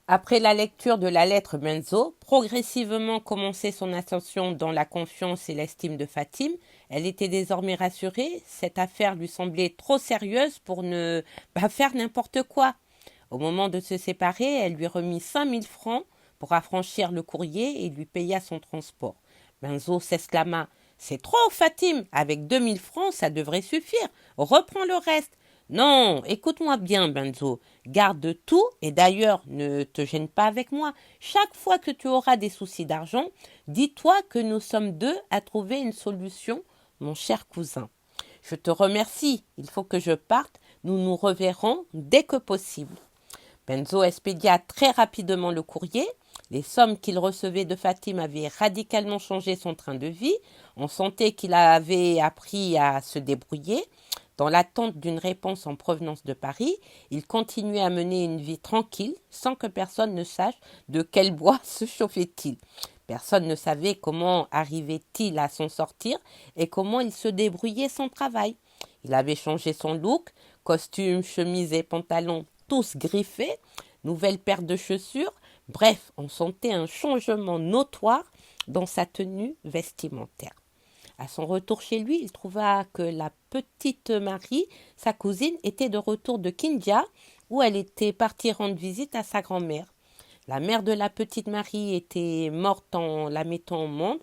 Après la lecture de la lettre, Benzo progressivement commençait son ascension dans la confiance et l'estime de Fatim. Elle était désormais rassurée. Cette affaire lui semblait trop sérieuse pour ne pas faire n'importe quoi. Au moment de se séparer, elle lui remit 5 000 francs pour affranchir le courrier et lui paya son transport. Benzo s'exclama: C'est trop, Fatim! Avec 2 000 francs, ça devrait suffire. Reprends le reste. Non, écoute-moi bien, Benzo. Garde tout et d'ailleurs, ne te gêne pas avec moi. Chaque fois que tu auras des soucis d'argent, dis-toi que nous sommes deux à trouver une solution, mon cher cousin. Je te remercie. Il faut que je parte. Nous nous reverrons dès que possible. Benzo expédia très rapidement le courrier. Les sommes qu'il recevait de Fatim avaient radicalement changé son train de vie. On sentait qu'il avait appris à se débrouiller. Dans l'attente d'une réponse en provenance de Paris, il continuait à mener une vie tranquille, sans que personne ne sache de quel bois se chauffait-il. Personne ne savait comment arrivait-il à s'en sortir et comment il se débrouillait sans travail. Il avait changé son look, costume, chemise et pantalon tous griffés, nouvelle paire de chaussures, bref, on sentait un changement notoire dans sa tenue vestimentaire. À son retour chez lui, il trouva que la petite Marie, sa cousine, était de retour de Kindia, où elle était partie rendre visite à sa grand-mère. La mère de la petite Marie était morte en la mettant au monde.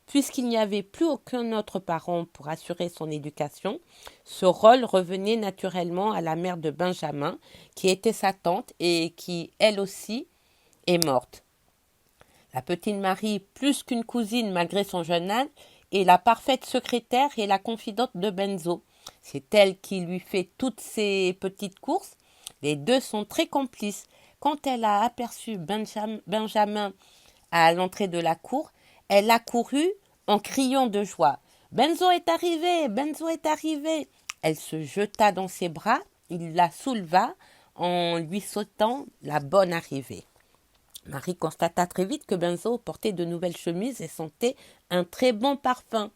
Puisqu'il n'y avait plus aucun autre parent pour assurer son éducation, ce rôle revenait naturellement à la mère de Benjamin, qui était sa tante et qui, elle aussi, est morte. La petite Marie, plus qu'une cousine malgré son jeune âge, est la parfaite secrétaire et la confidente de Benzo. C'est elle qui lui fait toutes ses petites courses. Les deux sont très complices. Quand elle a aperçu Benjamin à l'entrée de la cour, elle accourut en criant de joie. Benzo est arrivé, Benzo est arrivé. Elle se jeta dans ses bras, il la souleva en lui souhaitant la bonne arrivée. Marie constata très vite que Benzo portait de nouvelles chemises et sentait un très bon parfum.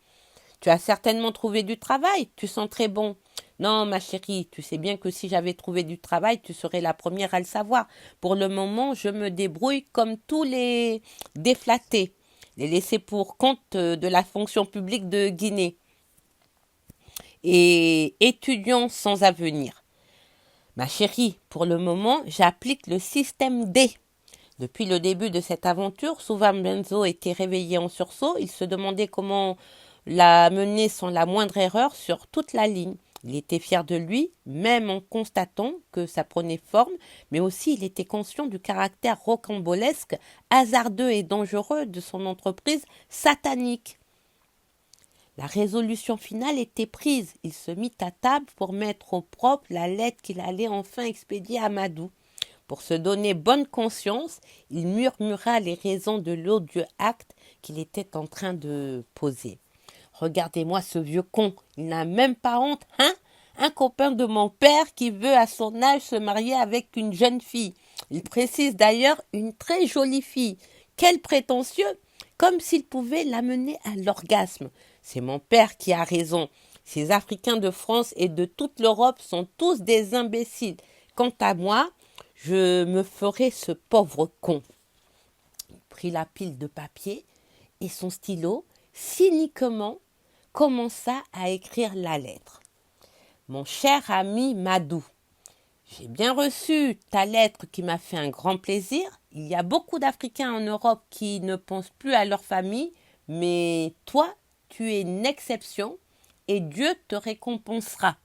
Tu as certainement trouvé du travail, tu sens très bon. Non, ma chérie, tu sais bien que si j'avais trouvé du travail, tu serais la première à le savoir. Pour le moment, je me débrouille comme tous les déflatés, les laissés pour compte de la fonction publique de Guinée et étudiants sans avenir. Ma chérie, pour le moment, j'applique le système D. Depuis le début de cette aventure, souvent Benzo était réveillé en sursaut. Il se demandait comment la mener sans la moindre erreur sur toute la ligne. Il était fier de lui, même en constatant que ça prenait forme, mais aussi il était conscient du caractère rocambolesque, hasardeux et dangereux de son entreprise satanique. La résolution finale était prise. Il se mit à table pour mettre au propre la lettre qu'il allait enfin expédier à Madou. Pour se donner bonne conscience, il murmura les raisons de l'odieux acte qu'il était en train de poser. Regardez-moi ce vieux con, il n'a même pas honte, hein? Un copain de mon père qui veut à son âge se marier avec une jeune fille. Il précise d'ailleurs une très jolie fille. Quel prétentieux! Comme s'il pouvait l'amener à l'orgasme. C'est mon père qui a raison. Ces Africains de France et de toute l'Europe sont tous des imbéciles. Quant à moi, je me ferai ce pauvre con. Il prit la pile de papier et son stylo, cyniquement, commença à écrire la lettre. Mon cher ami Madou, j'ai bien reçu ta lettre qui m'a fait un grand plaisir. Il y a beaucoup d'Africains en Europe qui ne pensent plus à leur famille, mais toi, tu es une exception et Dieu te récompensera.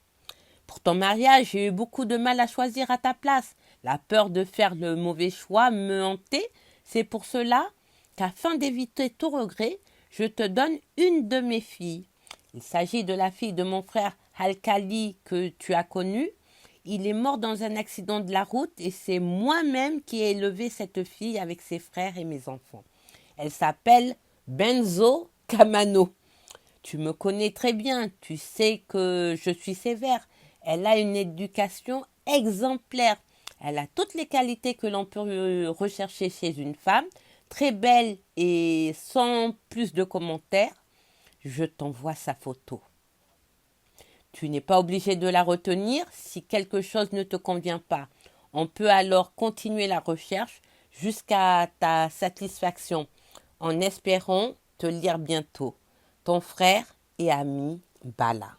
Pour ton mariage, j'ai eu beaucoup de mal à choisir à ta place. La peur de faire le mauvais choix me hantait. C'est pour cela qu'afin d'éviter tout regret, je te donne une de mes filles. Il s'agit de la fille de mon frère Alkali que tu as connu. Il est mort dans un accident de la route et c'est moi-même qui ai élevé cette fille avec ses frères et mes enfants. Elle s'appelle Benzo Kamano. Tu me connais très bien, tu sais que je suis sévère. Elle a une éducation exemplaire. Elle a toutes les qualités que l'on peut rechercher chez une femme, très belle et sans plus de commentaires. Je t'envoie sa photo. Tu n'es pas obligé de la retenir si quelque chose ne te convient pas. On peut alors continuer la recherche. jusqu'à ta satisfaction, en espérant te lire bientôt. Ton frère et ami Bala.